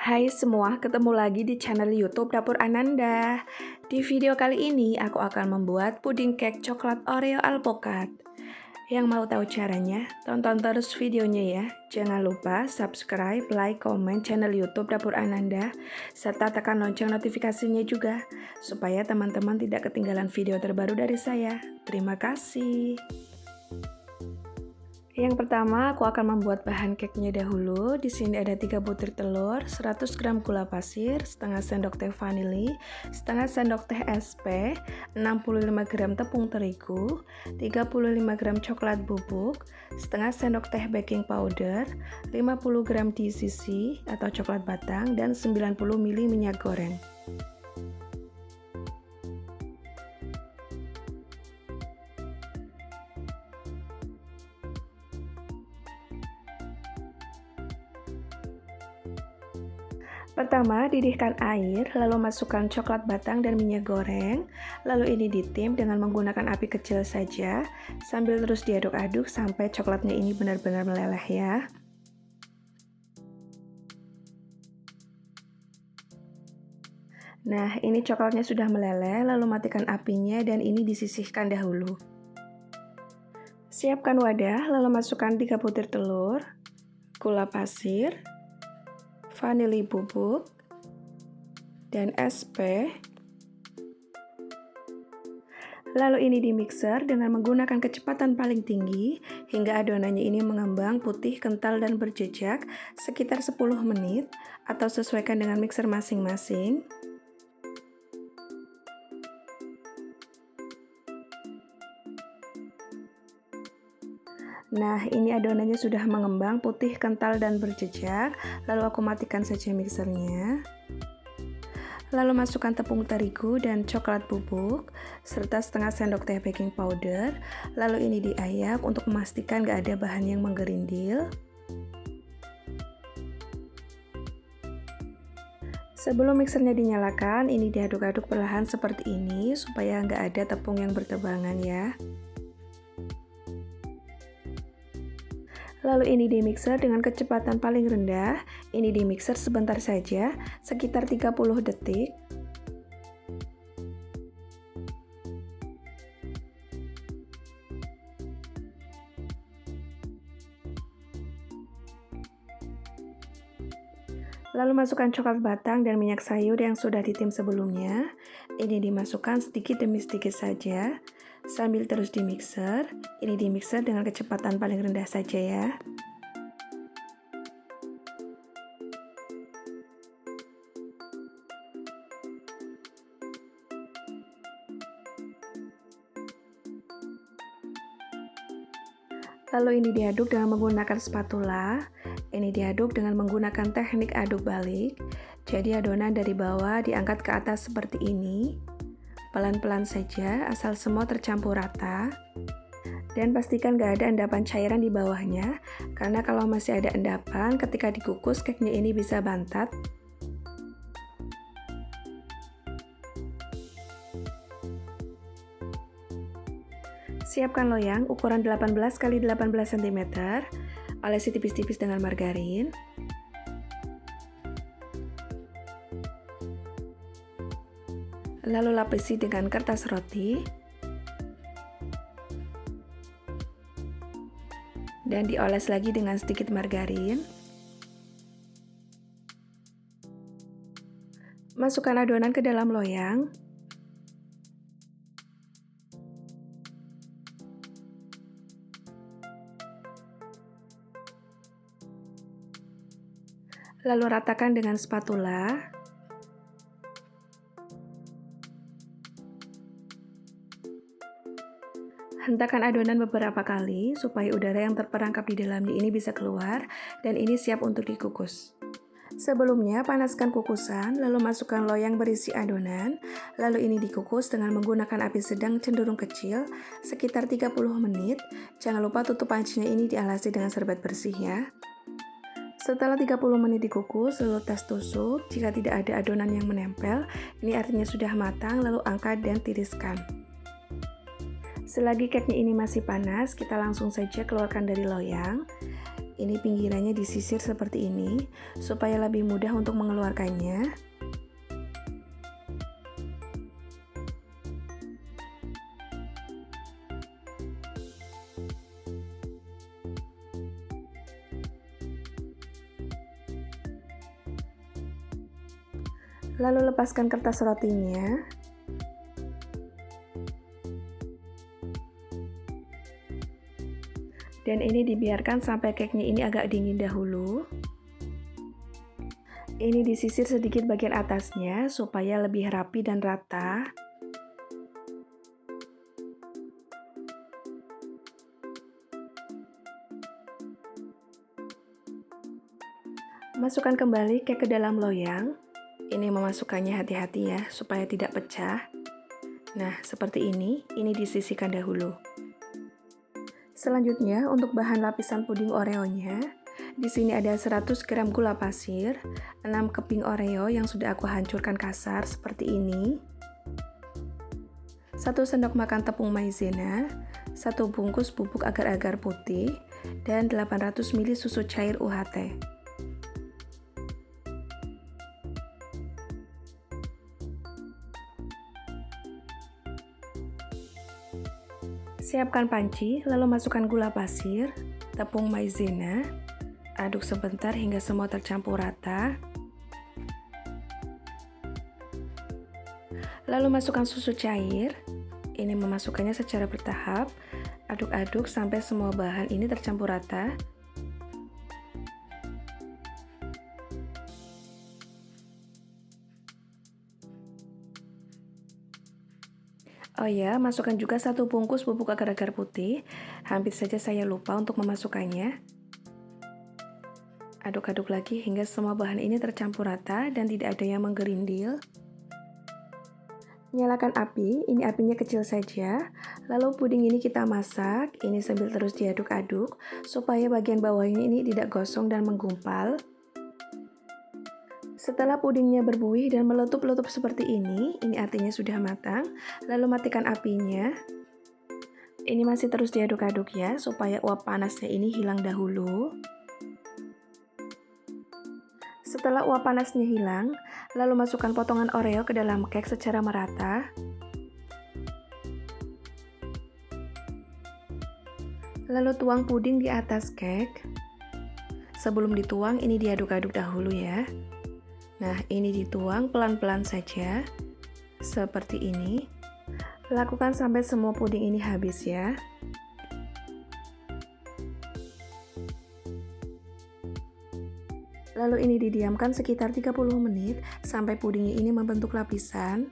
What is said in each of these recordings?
Hai semua, ketemu lagi di channel YouTube Dapur Ananda. Di video kali ini aku akan membuat puding cake coklat Oreo alpukat. Yang mau tahu caranya, tonton terus videonya ya. Jangan lupa subscribe, like, komen channel YouTube Dapur Ananda, serta tekan lonceng notifikasinya juga, supaya teman-teman tidak ketinggalan video terbaru dari saya. Terima kasih. Yang pertama, aku akan membuat bahan cake-nya dahulu. Di sini ada 3 butir telur, 100 gram gula pasir, setengah sendok teh vanili, setengah sendok teh SP, 65 gram tepung terigu, 35 gram coklat bubuk, setengah sendok teh baking powder, 50 gram DCC atau coklat batang, dan 90 ml minyak goreng. Pertama, didihkan air, lalu masukkan coklat batang dan minyak goreng. Lalu ini ditim dengan menggunakan api kecil saja, sambil terus diaduk-aduk sampai coklatnya ini benar-benar meleleh ya. Nah, ini coklatnya sudah meleleh, lalu matikan apinya dan ini disisihkan dahulu. Siapkan wadah, lalu masukkan 3 butir telur, gula pasir, vanili bubuk, dan SP. Lalu ini dimixer dengan menggunakan kecepatan paling tinggi hingga adonannya ini mengembang putih, kental, dan berjejak sekitar 10 menit atau sesuaikan dengan mixer masing-masing. Nah, ini adonannya sudah mengembang putih, kental, dan berjejak. Lalu aku matikan saja mixernya. Lalu masukkan tepung terigu dan coklat bubuk, serta setengah sendok teh baking powder. Lalu ini diayak untuk memastikan gak ada bahan yang menggerindil. Sebelum mixernya dinyalakan, ini diaduk-aduk perlahan seperti ini, supaya nggak ada tepung yang bertebangan ya. Lalu ini dimixer dengan kecepatan paling rendah. Ini dimixer sebentar saja, sekitar 30 detik. Lalu masukkan coklat batang dan minyak sayur yang sudah ditim sebelumnya. Ini dimasukkan sedikit demi sedikit saja. Sambil terus dimixer, ini dimixer dengan kecepatan paling rendah saja ya. Lalu ini diaduk dengan menggunakan spatula. Ini diaduk dengan menggunakan teknik aduk balik. Jadi adonan dari bawah diangkat ke atas seperti ini. Pelan-pelan saja, asal semua tercampur rata. Dan pastikan gak ada endapan cairan di bawahnya, karena kalau masih ada endapan, ketika dikukus, cake-nya ini bisa bantat. Siapkan loyang ukuran 18 x 18 cm, olesi tipis-tipis dengan margarin. Lalu lapisi dengan kertas roti dan dioles lagi dengan sedikit margarin. Masukkan adonan ke dalam loyang. Lalu ratakan dengan spatula. Hentakan adonan beberapa kali supaya udara yang terperangkap di dalamnya ini bisa keluar dan ini siap untuk dikukus. Sebelumnya panaskan kukusan, lalu masukkan loyang berisi adonan, lalu ini dikukus dengan menggunakan api sedang cenderung kecil sekitar 30 menit. Jangan lupa tutup pancinya ini dialasi dengan serbet bersih ya. Setelah 30 menit dikukus, lalu tes tusuk. Jika tidak ada adonan yang menempel, ini artinya sudah matang, lalu angkat dan tiriskan. Selagi cake-nya ini masih panas, kita langsung saja keluarkan dari loyang. Ini pinggirannya disisir seperti ini, supaya lebih mudah untuk mengeluarkannya. Lalu lepaskan kertas rotinya. Dan ini dibiarkan sampai cake-nya ini agak dingin dahulu. Ini disisir sedikit bagian atasnya supaya lebih rapi dan rata. Masukkan kembali cake ke dalam loyang. Ini memasukkannya hati-hati ya, supaya tidak pecah. Nah, seperti ini disisihkan dahulu. Selanjutnya, untuk bahan lapisan puding Oreo-nya, di sini ada 100 gram gula pasir, 6 keping Oreo yang sudah aku hancurkan kasar seperti ini, 1 sendok makan tepung maizena, 1 bungkus bubuk agar-agar putih, dan 800 ml susu cair UHT. Siapkan panci, lalu masukkan gula pasir, tepung maizena, aduk sebentar hingga semua tercampur rata. Lalu masukkan susu cair, ini memasukkannya secara bertahap, aduk-aduk sampai semua bahan ini tercampur rata. Oh ya, masukkan juga 1 bungkus bubuk agar-agar putih. Hampir saja saya lupa untuk memasukkannya. Aduk-aduk lagi hingga semua bahan ini tercampur rata dan tidak ada yang menggerindil. Nyalakan api, ini apinya kecil saja. Lalu puding ini kita masak, ini sambil terus diaduk-aduk supaya bagian bawahnya ini tidak gosong dan menggumpal. Setelah pudingnya berbuih dan meletup-letup seperti ini artinya sudah matang. Lalu matikan apinya. Ini masih terus diaduk-aduk ya, supaya uap panasnya ini hilang dahulu. Setelah uap panasnya hilang, lalu masukkan potongan Oreo ke dalam cake secara merata. Lalu tuang puding di atas cake. Sebelum dituang, ini diaduk-aduk dahulu ya. Nah, ini dituang pelan-pelan saja, seperti ini. Lakukan sampai semua puding ini habis ya. Lalu ini didiamkan sekitar 30 menit sampai pudingnya ini membentuk lapisan.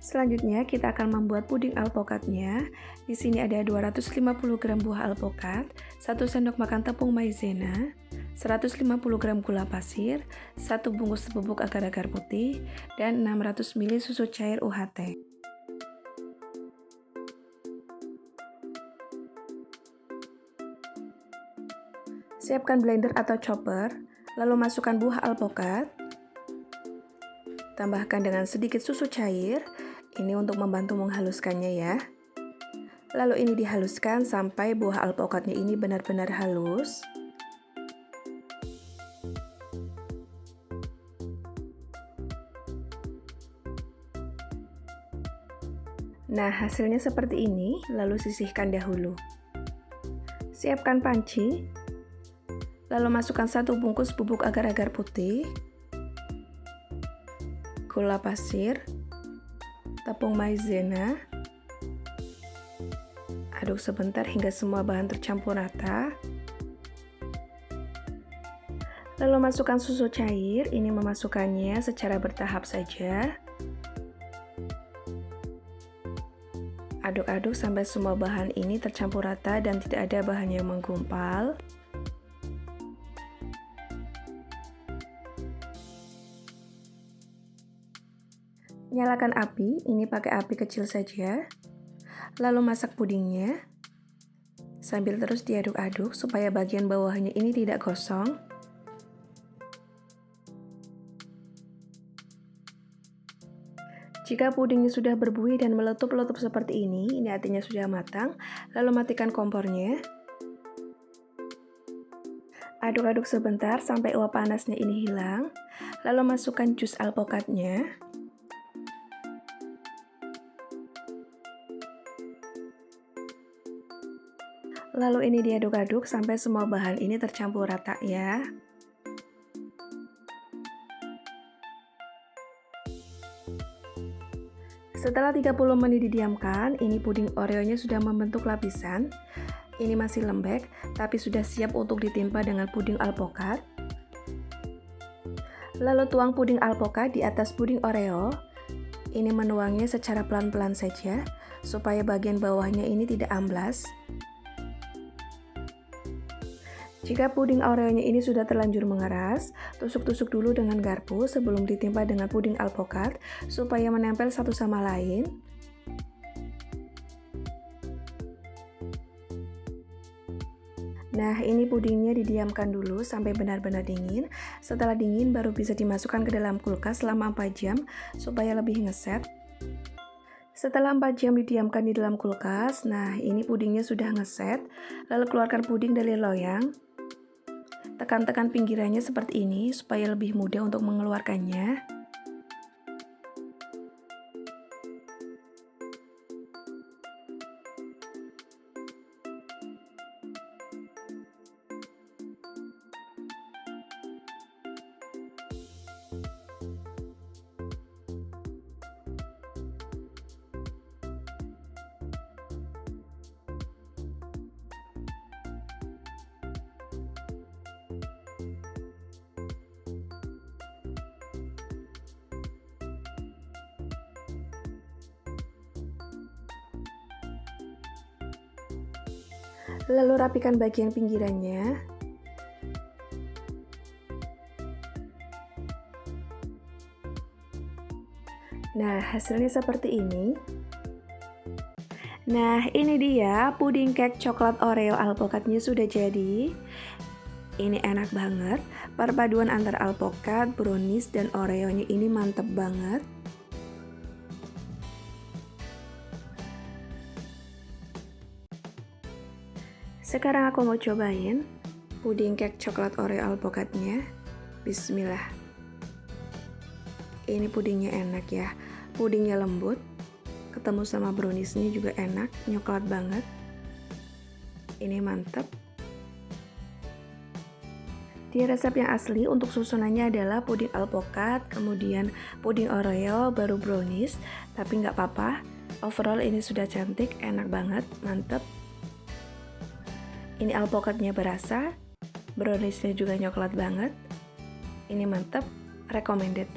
Selanjutnya kita akan membuat puding alpukatnya. Di sini ada 250 gram buah alpukat, 1 sendok makan tepung maizena, 150 gram gula pasir, 1 bungkus bubuk agar-agar putih, dan 600 ml susu cair UHT. Siapkan blender atau chopper, lalu masukkan buah alpukat. Tambahkan dengan sedikit susu cair, ini untuk membantu menghaluskannya ya. Lalu ini dihaluskan sampai buah alpukatnya ini benar-benar halus. Nah, hasilnya seperti ini, lalu sisihkan dahulu. Siapkan panci, lalu masukkan 1 bungkus bubuk agar-agar putih, gula pasir, tepung maizena, aduk sebentar hingga semua bahan tercampur rata. Lalu masukkan susu cair, ini memasukkannya secara bertahap saja. Aduk-aduk sampai semua bahan ini tercampur rata dan tidak ada bahan yang menggumpal. Nyalakan api, ini pakai api kecil saja. Lalu masak pudingnya. Sambil terus diaduk-aduk supaya bagian bawahnya ini tidak gosong. Jika pudingnya sudah berbuih dan meletup-letup seperti ini artinya sudah matang. Lalu matikan kompornya. Aduk-aduk sebentar sampai uap panasnya ini hilang. Lalu masukkan jus alpukatnya. Lalu ini diaduk-aduk sampai semua bahan ini tercampur rata ya. Setelah 30 menit didiamkan, ini puding Oreonya sudah membentuk lapisan. Ini masih lembek, tapi sudah siap untuk ditimpa dengan puding alpukat. Lalu tuang puding alpukat di atas puding Oreo. Ini menuangnya secara pelan-pelan saja, supaya bagian bawahnya ini tidak amblas. Jika puding Oreonya ini sudah terlanjur mengeras, tusuk-tusuk dulu dengan garpu sebelum ditimpa dengan puding alpukat supaya menempel satu sama lain. Nah, ini pudingnya didiamkan dulu sampai benar-benar dingin. Setelah dingin baru bisa dimasukkan ke dalam kulkas selama 4 jam supaya lebih ngeset. Setelah 4 jam didiamkan di dalam kulkas, nah ini pudingnya sudah ngeset. Lalu keluarkan puding dari loyang. Tekan-tekan pinggirannya seperti ini supaya lebih mudah untuk mengeluarkannya. Lalu rapikan bagian pinggirannya. Nah, hasilnya seperti ini. Nah, ini dia puding cake coklat Oreo alpukatnya sudah jadi. Ini enak banget. Perpaduan antara alpukat, brownies, dan Oreonya ini mantep banget. Sekarang aku mau cobain puding cake coklat Oreo alpukatnya. Bismillah. Ini pudingnya enak ya. Pudingnya lembut. Ketemu sama browniesnya juga enak, nyoklat banget. Ini mantep. Di resep yang asli untuk susunannya adalah puding alpukat, kemudian puding Oreo, baru brownies. Tapi nggak apa-apa. Overall ini sudah cantik, enak banget, mantep. Ini alpukatnya berasa, browniesnya juga nyoklat banget. Ini mantep, recommended.